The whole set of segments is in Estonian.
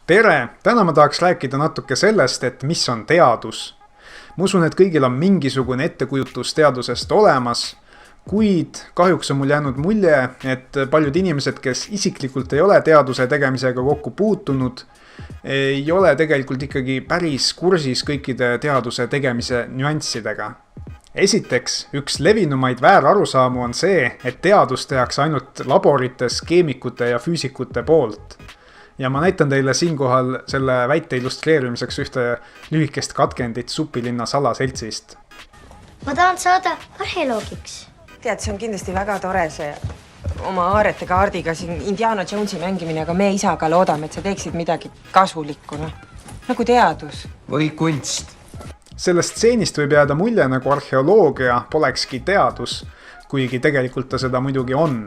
Tere! Täna ma tahaks rääkida natuke sellest, et mis on teadus. Ma usun, et kõigil on mingisugune ettekujutus teadusest olemas, kuid kahjuks on mul jäänud mulje, et paljud inimesed, kes isiklikult ei ole teaduse tegemisega kokku puutunud, ei ole tegelikult ikkagi päris kursis kõikide teaduse tegemise nüanssidega. Esiteks, üks levinumaid väärarusaamu on see, et teadus tehakse ainult laborites keemikute ja füüsikute poolt. Ja ma näitan teile siinkohal selle väite illustreerimiseks ühte lühikest katkendit Supilinna salaseltsist. Ma tahan saada arheoloogiks. Tead, see on kindlasti väga tore see oma aarete kaardiga siin Indiana Jonesi mängimine, aga me isaga loodame, et sa teeksid midagi kasulikku, nagu teadus. Või kunst. Sellest stseenist võib jääda mulje, nagu arheoloogia polekski teadus, kuigi tegelikult ta seda muidugi on.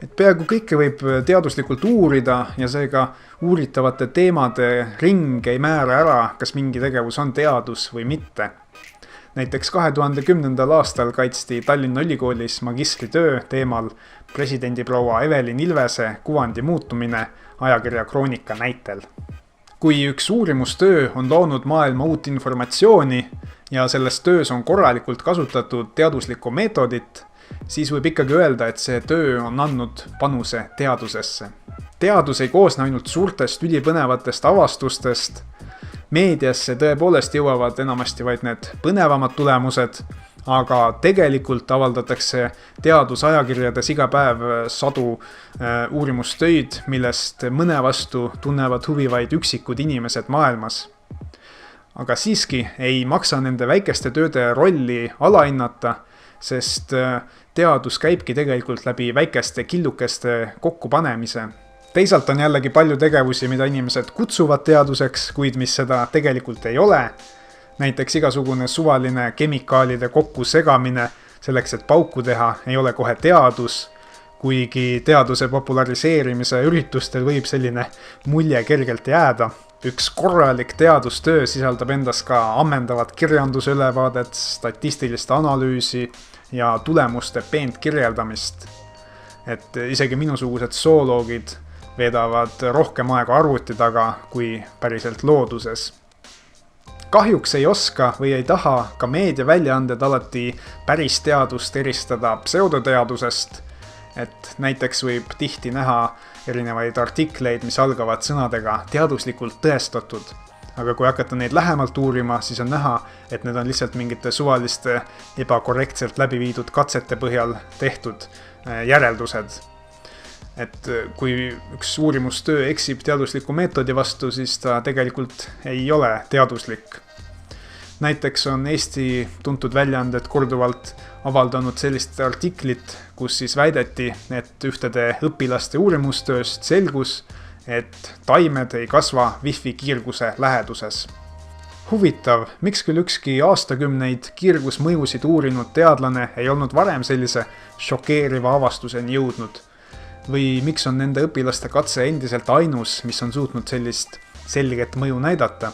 Et peaaegu kõike võib teaduslikult uurida ja seega uuritavate teemade ring ei määra ära, kas mingi tegevus on teadus või mitte. Näiteks 2010. aastal kaitsti Tallinna Ülikoolis magistritöö teemal presidendiproua Evelin Ilvese kuvandi muutumine ajakirja Kroonika näitel. Kui üks uurimustöö on loonud maailma uut informatsiooni ja selles töös on korralikult kasutatud teaduslikku meetodit, siis võib ikkagi öelda, et see töö on andnud panuse teadusesse. Teadus ei koosne ainult suurtest ülipõnevatest avastustest. Meediasse tõepoolest jõuavad enamasti vaid need põnevamad tulemused, aga tegelikult avaldatakse teadusajakirjades iga päev sadu uurimustöid, millest mõne vastu tunnevad huvi vaid üksikud inimesed maailmas. Aga siiski ei maksa nende väikeste tööde rolli alahinnata, sest teadus käibki tegelikult läbi väikeste killukeste kokkupanemise. Teisalt on jällegi palju tegevusi, mida inimesed kutsuvad teaduseks, kuid mis seda tegelikult ei ole. Näiteks igasugune suvaline kemikaalide kokku segamine selleks, et pauku teha, ei ole kohe teadus, kuigi teaduse populariseerimise üritustel võib selline mulje kergelt jääda. Üks korralik teadustöö sisaldab endas ka ammendavat kirjandusülevaadet, statistilist analüüsi ja tulemuste peent kirjeldamist. Et isegi minusugused zooloogid veedavad rohkem aega arvuti taga kui päriselt looduses. Kahjuks ei oska või ei taha ka meediaväljaanded alati päris teadust eristada pseudoteadusest, et näiteks võib tihti näha erinevaid artikleid, mis algavad sõnadega teaduslikult tõestatud. Aga kui hakata neid lähemalt uurima, siis on näha, et need on lihtsalt mingite suvaliste ebakorrektselt läbi viidud katsete põhjal tehtud järeldused. Et kui üks uurimustöö eksib teadusliku meetodi vastu, siis ta tegelikult ei ole teaduslik. Näiteks on Eesti tuntud väljaanded korduvalt avaldanud sellist artiklit, kus siis väideti, et ühtede õpilaste uurimustööst selgus, et taimed ei kasva wifi kiirguse läheduses. Huvitav, miks küll ükski aastakümneid kiirgusmõjusid uurinud teadlane ei olnud varem sellise šokeeriva avastuseni jõudnud? Või miks on nende õpilaste katse endiselt ainus, mis on suutnud sellist selget mõju näidata?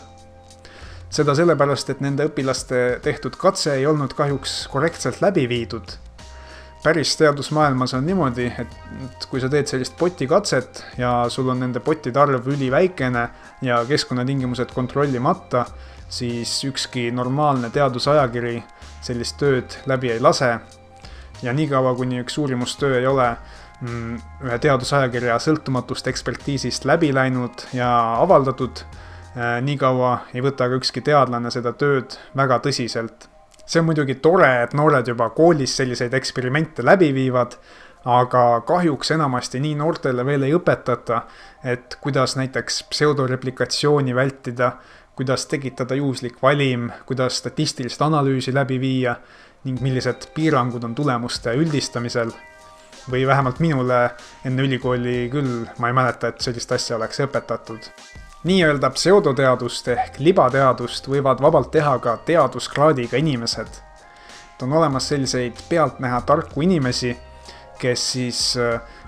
Seda sellepärast, et nende õpilaste tehtud katse ei olnud kahjuks korrektselt läbi viidud. Päris teadusmaailmas on niimoodi, et kui sa teed sellist potikatset ja sul on nende potide arv üliväikene ja keskkonnatingimused kontrollimata, siis ükski normaalne teadusajakiri sellist tööd läbi ei lase. Ja niikaua, kuni üks uurimustöö ei ole ühe teadusajakirja sõltumatust ekspertiisist läbi läinud ja avaldatud, niikaua ei võta ka ükski teadlane seda tööd väga tõsiselt. See on muidugi tore, et noored juba koolis selliseid eksperimente läbi viivad, aga kahjuks enamasti nii noortele veel ei õpetata, et kuidas näiteks pseudoreplikatsiooni vältida, kuidas tekitada juhuslik valim, kuidas statistilist analüüsi läbi viia ning millised piirangud on tulemuste üldistamisel. Või vähemalt minule enne ülikooli küll ma ei mäleta, et sellist asja oleks õpetatud. Nii-öelda pseudoteadust ehk libateadust võivad vabalt teha ka teaduskraadiga inimesed. On olemas selliseid pealtnäha tarku inimesi, kes siis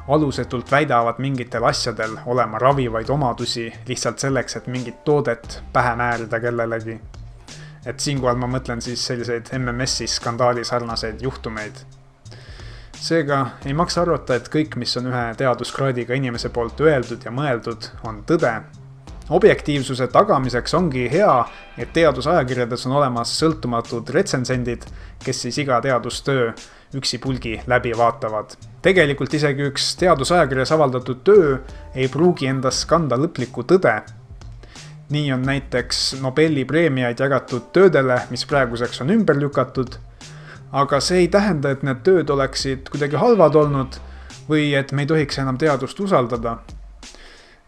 alusetult väidavad mingitel asjadel olema ravivaid omadusi lihtsalt selleks, et mingit toodet pähe määrida kellelegi. Et siinkohal ma mõtlen siis selliseid MMS-i skandaali sarnaseid juhtumeid. Seega ei maksa arvata, et kõik, mis on ühe teaduskraadiga inimese poolt öeldud ja mõeldud, on tõde. Objektiivsuse tagamiseks ongi hea, et teadusajakirjades on olemas sõltumatud retsensendid, kes siis iga teadustöö üksipulgi läbi vaatavad. Tegelikult isegi üks teadusajakirjas avaldatud töö ei pruugi endas kanda lõplikku tõde. Nii on näiteks Nobeli preemiaid jagatud töödele, mis praeguseks on ümber lükatud, aga see ei tähenda, et need tööd oleksid kuidagi halvad olnud või et me ei tohiks enam teadust usaldada.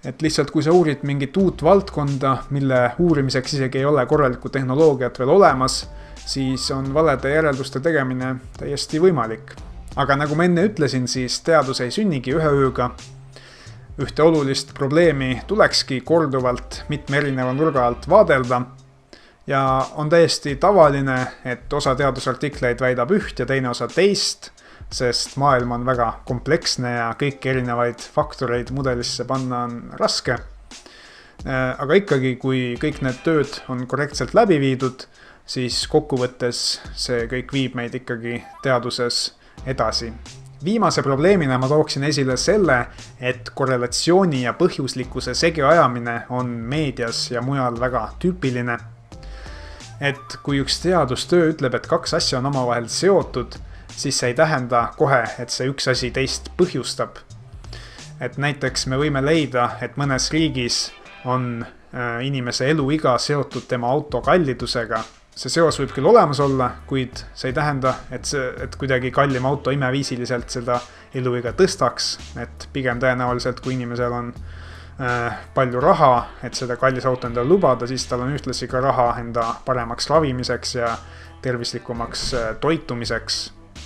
Et lihtsalt kui sa uurid mingit uut valdkonda, mille uurimiseks isegi ei ole korralikku tehnoloogiat veel olemas, siis on valede järelduste tegemine täiesti võimalik. Aga nagu ma enne ütlesin, siis teadus ei sünnigi ühe ööga. Ühte olulist probleemi tulekski korduvalt mitme erineva nurga alt vaadelda ja on täiesti tavaline, et osa teadusartikleid väidab üht ja teine osa teist, sest maailm on väga kompleksne ja kõiki erinevaid faktoreid mudelisse panna on raske. Aga ikkagi, kui kõik need tööd on korrektselt läbi viidud, siis kokkuvõttes see kõik viib meid ikkagi teaduses edasi. Viimase probleemina ma tooksin esile selle, et korrelatsiooni ja põhjuslikkuse segiajamine on meedias ja mujal väga tüüpiline. Et kui üks teadustöö ütleb, et kaks asja on omavahel seotud, siis see ei tähenda kohe, et see üks asi teist põhjustab. Et näiteks me võime leida, et mõnes riigis on inimese eluiga seotud tema auto kallidusega. See seos võib küll olemas olla, kuid see ei tähenda, et kuidagi kallim auto imeviisiliselt seda eluiga tõstaks, et pigem tõenäoliselt, kui inimesel on palju raha, et seda kallis auto endale lubada, siis tal on ühtlasi ka raha enda paremaks ravimiseks ja tervislikumaks toitumiseks.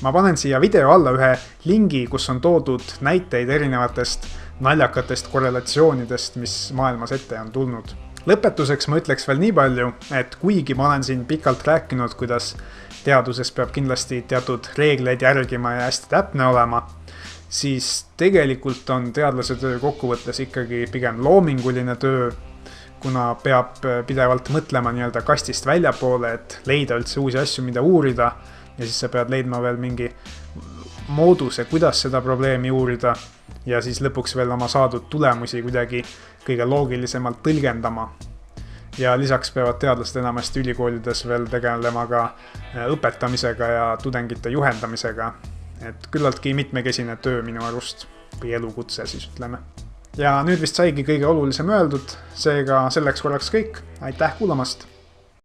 Ma panen siia video alla ühe lingi, kus on toodud näiteid erinevatest naljakatest korrelatsioonidest, mis maailmas ette on tulnud. Lõpetuseks ma ütleks veel nii palju, et kuigi ma olen siin pikalt rääkinud, kuidas teaduses peab kindlasti teatud reegleid järgima ja hästi täpne olema, siis tegelikult on teadlase töö kokkuvõttes ikkagi pigem loominguline töö, kuna peab pidevalt mõtlema nii-öelda kastist väljapoole, et leida üldse uusi asju, mida uurida, ja siis sa pead leidma veel mingi mooduse, kuidas seda probleemi uurida, ja siis lõpuks veel oma saadud tulemusi kuidagi kõige loogilisemalt tõlgendama. Ja lisaks peavad teadlased enamasti ülikoolides veel tegelema ka õpetamisega ja tudengite juhendamisega. Et küllaltki mitmekesine töö minu arust, või elukutse siis ütleme. Ja nüüd vist saigi kõige olulisem öeldud, seega selleks korraks kõik. Aitäh kuulamast!